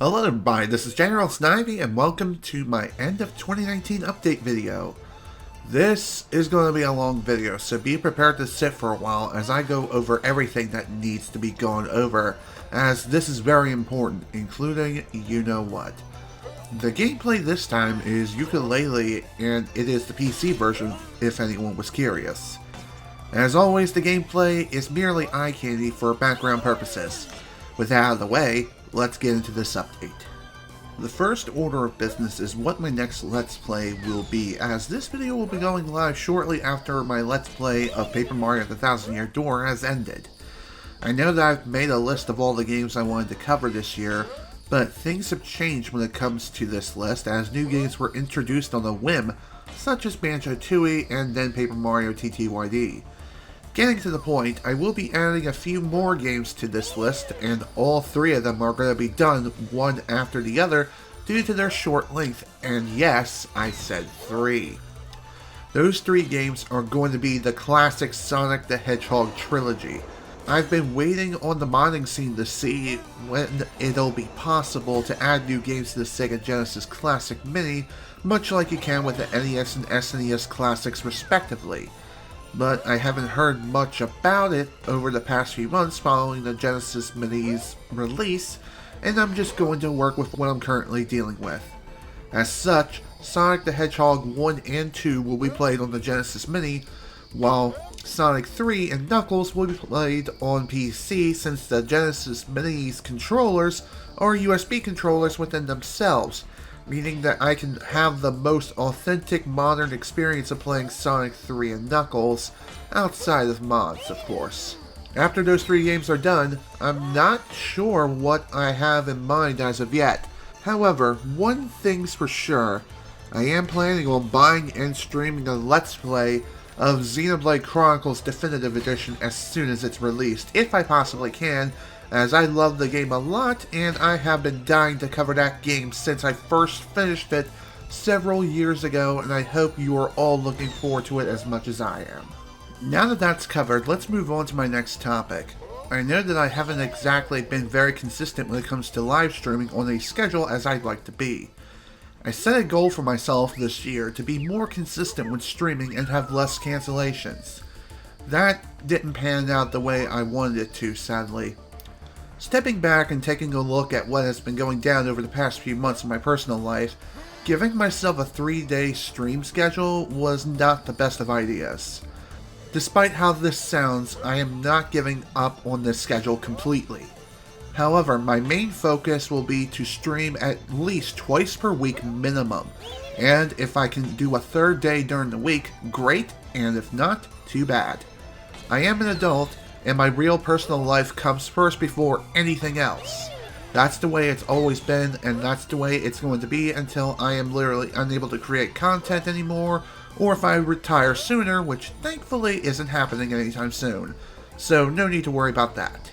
Hello everybody, this is General Snivy and welcome to my end of 2019 update video. This is going to be a long video, so be prepared to sit for a while as I go over everything that needs to be gone over, as this is very important, including you know what. The gameplay this time is ukulele, and it is the PC version if anyone was curious. As always, the gameplay is merely eye candy for background purposes. With that out of the way, let's get into this update. The first order of business is what my next Let's Play will be, as this video will be going live shortly after my Let's Play of Paper Mario The Thousand Year Door has ended. I know that I've made a list of all the games I wanted to cover this year, but things have changed when it comes to this list as new games were introduced on a whim, such as Banjo-Tooie and then Paper Mario TTYD. Getting to the point, I will be adding a few more games to this list, and all three of them are going to be done one after the other due to their short length, and yes, I said three. Those three games are going to be the classic Sonic the Hedgehog trilogy. I've been waiting on the modding scene to see when it'll be possible to add new games to the Sega Genesis Classic Mini, much like you can with the NES and SNES Classics respectively. But I haven't heard much about it over the past few months following the Genesis Mini's release, and I'm just going to work with what I'm currently dealing with. As such, Sonic the Hedgehog 1 and 2 will be played on the Genesis Mini, while Sonic 3 and Knuckles will be played on PC since the Genesis Mini's controllers are USB controllers within themselves, meaning that I can have the most authentic modern experience of playing Sonic 3 and Knuckles, outside of mods, of course. After those three games are done, I'm not sure what I have in mind as of yet. However, one thing's for sure, I am planning on buying and streaming a Let's Play of Xenoblade Chronicles Definitive Edition as soon as it's released, if I possibly can, as I love the game a lot, and I have been dying to cover that game since I first finished it several years ago, and I hope you are all looking forward to it as much as I am. Now that that's covered, let's move on to my next topic. I know that I haven't exactly been very consistent when it comes to live streaming on a schedule as I'd like to be. I set a goal for myself this year to be more consistent with streaming and have less cancellations. That didn't pan out the way I wanted it to, sadly. Stepping back and taking a look at what has been going down over the past few months in my personal life, giving myself a 3-day stream schedule was not the best of ideas. Despite how this sounds, I am not giving up on this schedule completely. However, my main focus will be to stream at least twice per week minimum, and if I can do a third day during the week, great, and if not, too bad. I am an adult, and my real personal life comes first before anything else. That's the way it's always been, and that's the way it's going to be until I am literally unable to create content anymore, or if I retire sooner, which thankfully isn't happening anytime soon. So no need to worry about that.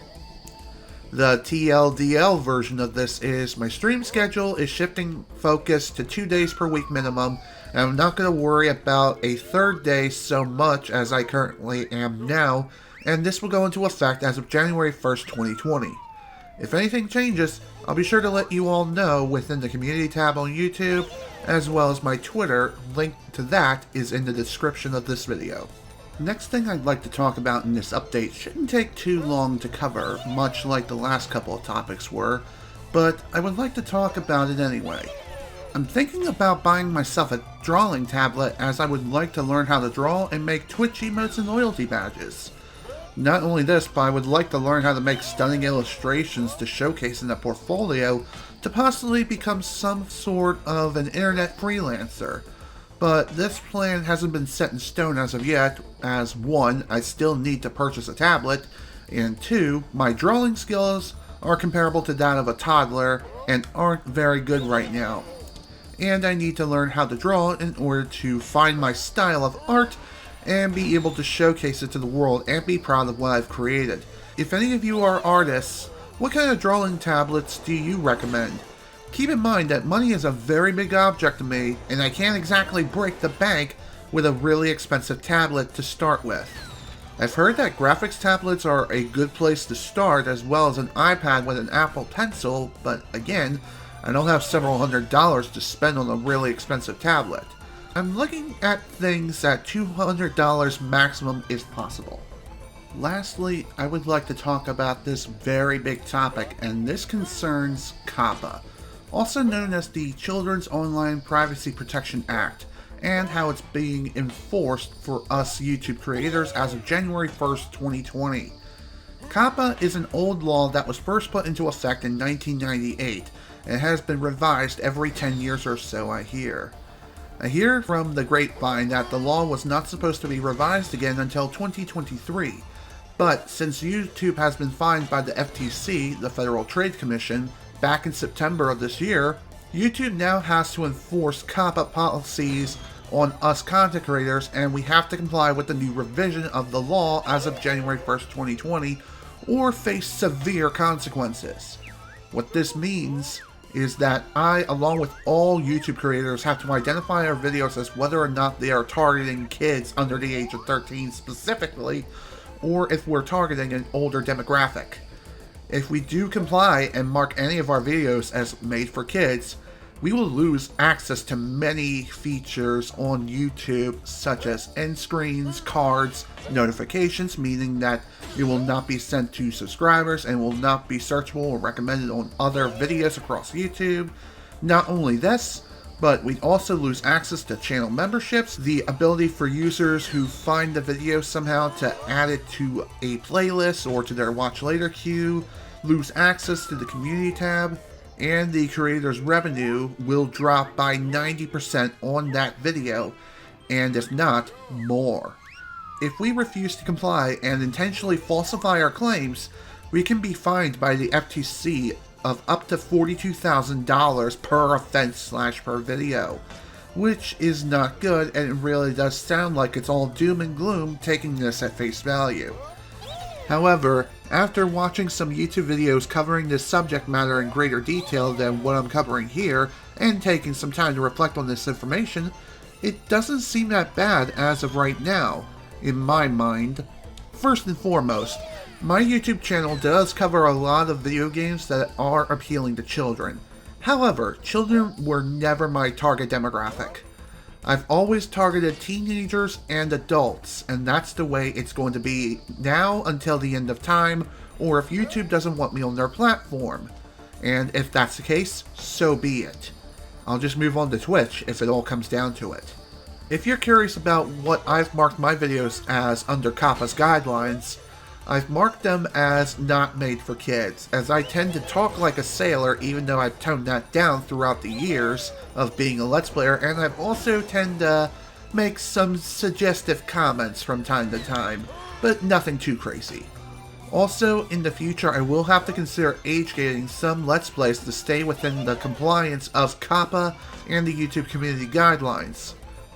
The TLDL version of this is my stream schedule is shifting focus to 2 days per week minimum, and I'm not going to worry about a third day so much as I currently am now, and this will go into effect as of January 1st, 2020. If anything changes, I'll be sure to let you all know within the community tab on YouTube, as well as my Twitter. Link to that is in the description of this video. Next thing I'd like to talk about in this update shouldn't take too long to cover, much like the last couple of topics were, but I would like to talk about it anyway. I'm thinking about buying myself a drawing tablet as I would like to learn how to draw and make Twitch emotes and loyalty badges. Not only this, but I would like to learn how to make stunning illustrations to showcase in a portfolio to possibly become some sort of an internet freelancer. But this plan hasn't been set in stone as of yet, as 1, I still need to purchase a tablet, and 2, my drawing skills are comparable to that of a toddler and aren't very good right now. And I need to learn how to draw in order to find my style of art and be able to showcase it to the world and be proud of what I've created. If any of you are artists, what kind of drawing tablets do you recommend? Keep in mind that money is a very big object to me, and I can't exactly break the bank with a really expensive tablet to start with. I've heard that graphics tablets are a good place to start, as well as an iPad with an Apple Pencil, but again, I don't have several $100s to spend on a really expensive tablet. I'm looking at things that $200 maximum is possible. Lastly, I would like to talk about this very big topic, and this concerns COPPA, also known as the Children's Online Privacy Protection Act, and how it's being enforced for us YouTube creators as of January 1st, 2020. COPPA is an old law that was first put into effect in 1998, and has been revised every 10 years or so, I hear. I hear from the grapevine that the law was not supposed to be revised again until 2023, but since YouTube has been fined by the FTC, the Federal Trade Commission, back in September of this year, YouTube now has to enforce COPPA policies on us content creators, and we have to comply with the new revision of the law as of January 1st, 2020, or face severe consequences. What this means is that I, along with all YouTube creators, have to identify our videos as whether or not they are targeting kids under the age of 13 specifically, or if we're targeting an older demographic. If we do comply and mark any of our videos as made for kids, we will lose access to many features on YouTube, such as end screens, cards, notifications, meaning that it will not be sent to subscribers and will not be searchable or recommended on other videos across YouTube. Not only this, but we'd also lose access to channel memberships, the ability for users who find the video somehow to add it to a playlist or to their watch later queue, lose access to the community tab, and the creator's revenue will drop by 90% on that video, and if not, more. If we refuse to comply and intentionally falsify our claims, we can be fined by the FTC of up to $42,000 per offense / per video, which is not good, and it really does sound like it's all doom and gloom taking this at face value. However, after watching some YouTube videos covering this subject matter in greater detail than what I'm covering here, and taking some time to reflect on this information, it doesn't seem that bad as of right now, in my mind. First and foremost, my YouTube channel does cover a lot of video games that are appealing to children. However, children were never my target demographic. I've always targeted teenagers and adults, and that's the way it's going to be now until the end of time, or if YouTube doesn't want me on their platform. And if that's the case, so be it. I'll just move on to Twitch if it all comes down to it. If you're curious about what I've marked my videos as under COPPA's guidelines, I've marked them as not made for kids, as I tend to talk like a sailor, even though I've toned that down throughout the years of being a Let's Player, and I've also tend to make some suggestive comments from time to time, but nothing too crazy. Also, in the future, I will have to consider age-gating some Let's Plays to stay within the compliance of COPPA and the YouTube community guidelines.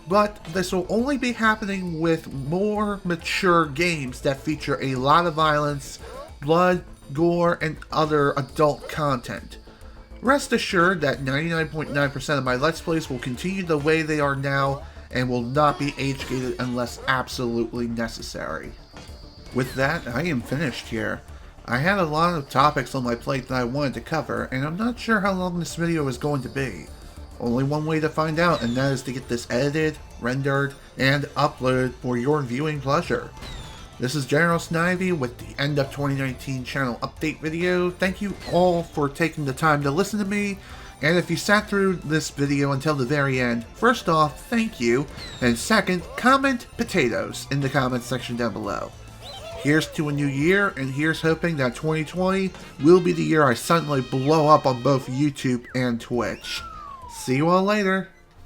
But this will only be happening with more mature games that feature a lot of violence, blood, gore, and other adult content. Rest assured that 99.9% of my Let's Plays will continue the way they are now and will not be age-gated unless absolutely necessary. With that, I am finished here. I had a lot of topics on my plate that I wanted to cover, and I'm not sure how long this video is going to be. Only one way to find out, and that is to get this edited, rendered, and uploaded for your viewing pleasure. This is General Snivy with the End of 2019 channel update video. Thank you all for taking the time to listen to me, and if you sat through this video until the very end, first off, thank you, and second, comment potatoes in the comments section down below. Here's to a new year, and here's hoping that 2020 will be the year I suddenly blow up on both YouTube and Twitch. See you all later.